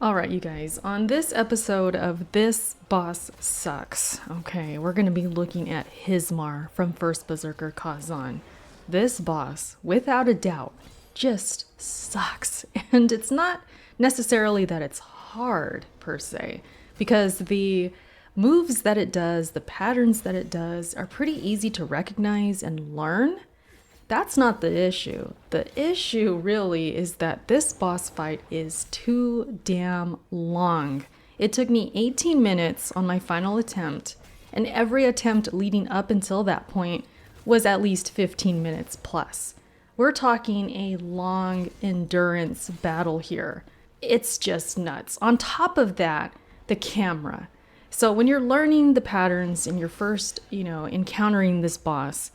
Alright, you guys, on this episode of This Boss Sucks, okay, we're going to be looking at Hismar from First Berserker Khazan. This boss, without a doubt, just sucks. And it's not necessarily that it's hard, per se, because the moves that it does, the patterns that it does, are pretty easy to recognize and learn. That's not the issue. The issue really is that this boss fight is too damn long. It took me 18 minutes on my final attempt, and every attempt leading up until that point was at least 15 minutes plus. We're talking a long endurance battle here. It's just nuts. On top of that, the camera. So when you're learning the patterns and you're first, encountering this boss,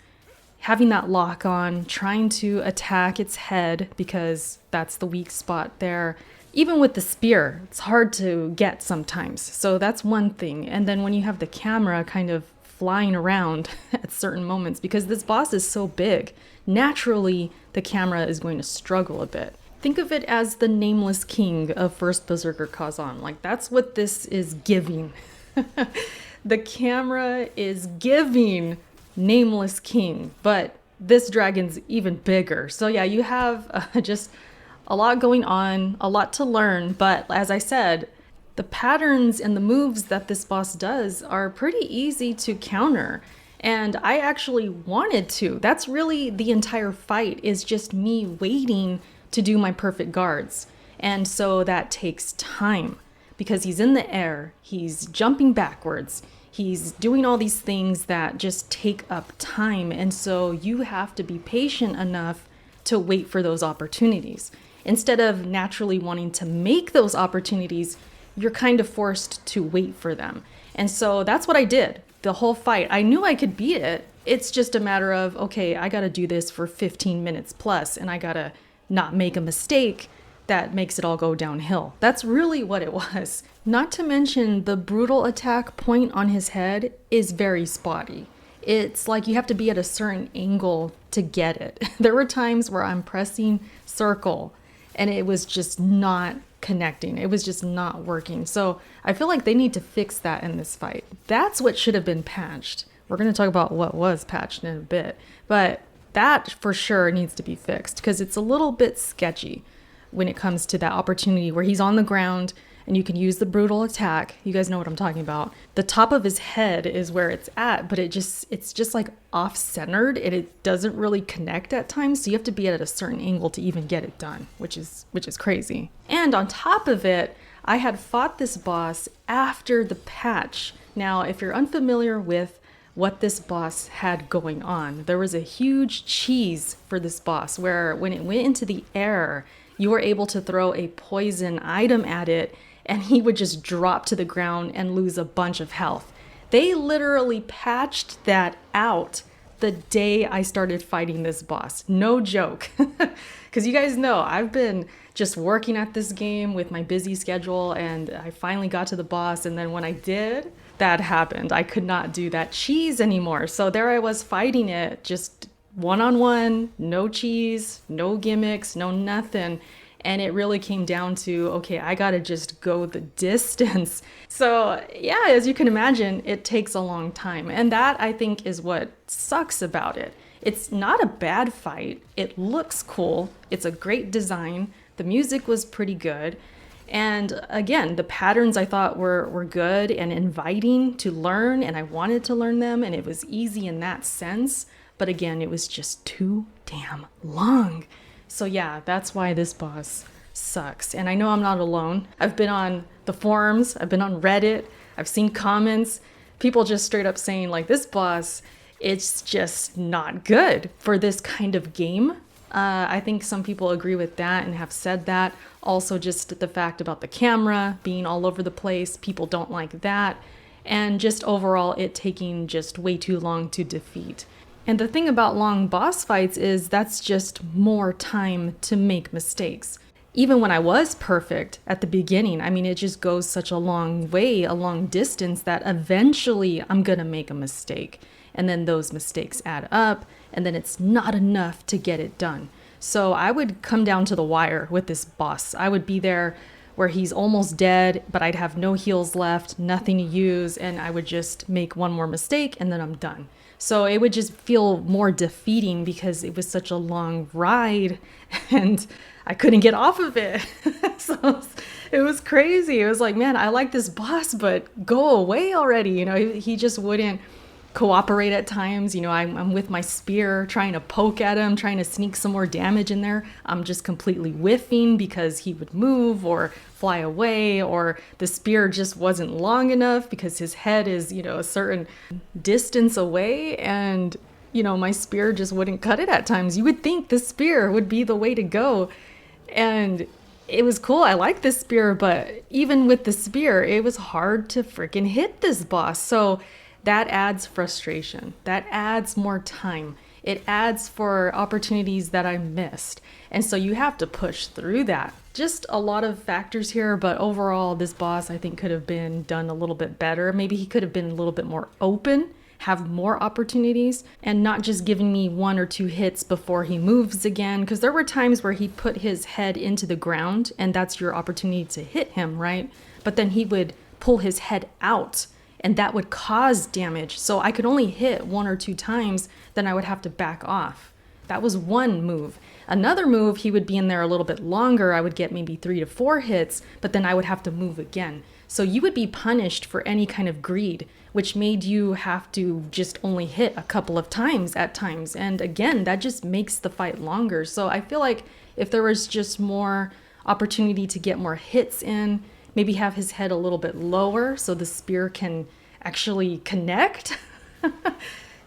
having that lock on, trying to attack its head because that's the weak spot there. Even with the spear, it's hard to get sometimes. So that's one thing. And then when you have the camera kind of flying around at certain moments, because this boss is so big, naturally the camera is going to struggle a bit. Think of it as the nameless king of First Berserker Khazan. Like, that's what this is giving. The camera is giving nameless king, but this dragon's even bigger. So yeah, you have just a lot going on, a lot to learn, but as I said, the patterns and the moves that this boss does are pretty easy to counter. And I actually wanted to. That's really the entire fight, is just me waiting to do my perfect guards. And so that takes time because he's in the air, he's jumping backwards, he's doing all these things that just take up time. And so you have to be patient enough to wait for those opportunities. Instead of naturally wanting to make those opportunities, you're kind of forced to wait for them. And so that's what I did the whole fight. I knew I could beat it. It's just a matter of, okay, I got to do this for 15 minutes plus, and I got to not make a mistake that makes it all go downhill. That's really what it was. Not to mention the brutal attack point on his head is very spotty. It's like you have to be at a certain angle to get it. There were times where I'm pressing circle and it was just not connecting. It was just not working. So I feel like they need to fix that in this fight. That's what should have been patched. We're going to talk about what was patched in a bit, but that for sure needs to be fixed because it's a little bit sketchy when it comes to that opportunity where he's on the ground and you can use the brutal attack. You guys know what I'm talking about. The top of his head is where it's at, but it's just like off-centered and it doesn't really connect at times. So you have to be at a certain angle to even get it done, which is crazy. And on top of it, I had fought this boss after the patch. Now, if you're unfamiliar with what this boss had going on, there was a huge cheese for this boss where when it went into the air, you were able to throw a poison item at it and he would just drop to the ground and lose a bunch of health. They literally patched that out the day I started fighting this boss. No joke. Because you guys know I've been just working at this game with my busy schedule and I finally got to the boss, and then when I did, that happened. I could not do that cheese anymore. So there I was fighting it just one-on-one, no cheese, no gimmicks, no nothing. And it really came down to, okay, I gotta just go the distance. So yeah, as you can imagine, it takes a long time. And that, I think, is what sucks about it. It's not a bad fight. It looks cool. It's a great design. The music was pretty good. And again, the patterns I thought were good and inviting to learn, and I wanted to learn them, and it was easy in that sense. But again, it was just too damn long. So yeah, that's why this boss sucks. And I know I'm not alone. I've been on the forums, I've been on Reddit, I've seen comments, people just straight up saying like, this boss, it's just not good for this kind of game. I think some people agree with that and have said that. Also just the fact about the camera being all over the place, people don't like that. And just overall it taking just way too long to defeat. And the thing about long boss fights is that's just more time to make mistakes. Even when I was perfect at the beginning, I mean, it just goes such a long way, a long distance that eventually I'm gonna make a mistake. And then those mistakes add up, and then it's not enough to get it done. So I would come down to the wire with this boss. I would be there where he's almost dead, but I'd have no heals left, nothing to use, and I would just make one more mistake and then I'm done. So it would just feel more defeating because it was such a long ride and I couldn't get off of it. So it was crazy. It was like, man, I like this boss, but go away already. You know, he just wouldn't cooperate at times. You know, I'm with my spear trying to poke at him, trying to sneak some more damage in there. I'm just completely whiffing because he would move or fly away, or the spear just wasn't long enough because his head is, you know, a certain distance away, and you know, my spear just wouldn't cut it at times. You would think the spear would be the way to go, and it was cool. I like this spear, but even with the spear, it was hard to freaking hit this boss. So that adds frustration. That adds more time. It adds for opportunities that I missed. And so you have to push through that. Just a lot of factors here, but overall, this boss I think could have been done a little bit better. Maybe he could have been a little bit more open, have more opportunities, and not just giving me 1 or 2 hits before he moves again. Because there were times where he put his head into the ground, and that's your opportunity to hit him, right? But then he would pull his head out, and that would cause damage. So I could only hit 1 or 2 times, then I would have to back off. That was one move. Another move, he would be in there a little bit longer. I would get maybe 3 to 4 hits, but then I would have to move again. So you would be punished for any kind of greed, which made you have to just only hit a couple of times at times. And again, that just makes the fight longer. So I feel like if there was just more opportunity to get more hits in, maybe have his head a little bit lower so the spear can actually connect.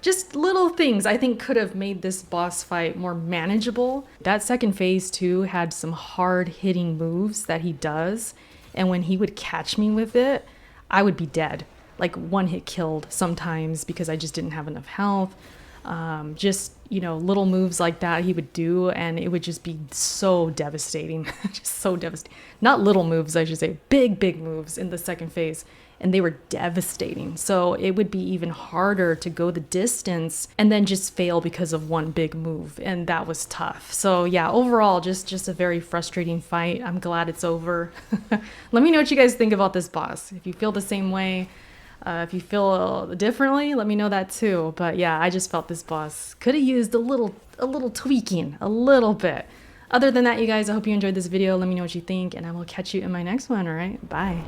Just little things I think could have made this boss fight more manageable. That second phase too had some hard hitting moves that he does. And when he would catch me with it, I would be dead. Like 1 hit killed sometimes because I just didn't have enough health. Just, you know, little moves like that he would do, and it would just be so devastating. Just so devastating. Not little moves, I should say. Big moves in the second phase. And they were devastating. So it would be even harder to go the distance and then just fail because of 1 big move. And that was tough. So yeah, overall, just a very frustrating fight. I'm glad it's over. Let me know what you guys think about this boss. If you feel the same way, if you feel differently, let me know that too. But yeah, I just felt this boss could have used a little tweaking, a little bit. Other than that, you guys, I hope you enjoyed this video. Let me know what you think, and I will catch you in my next one, all right? Bye.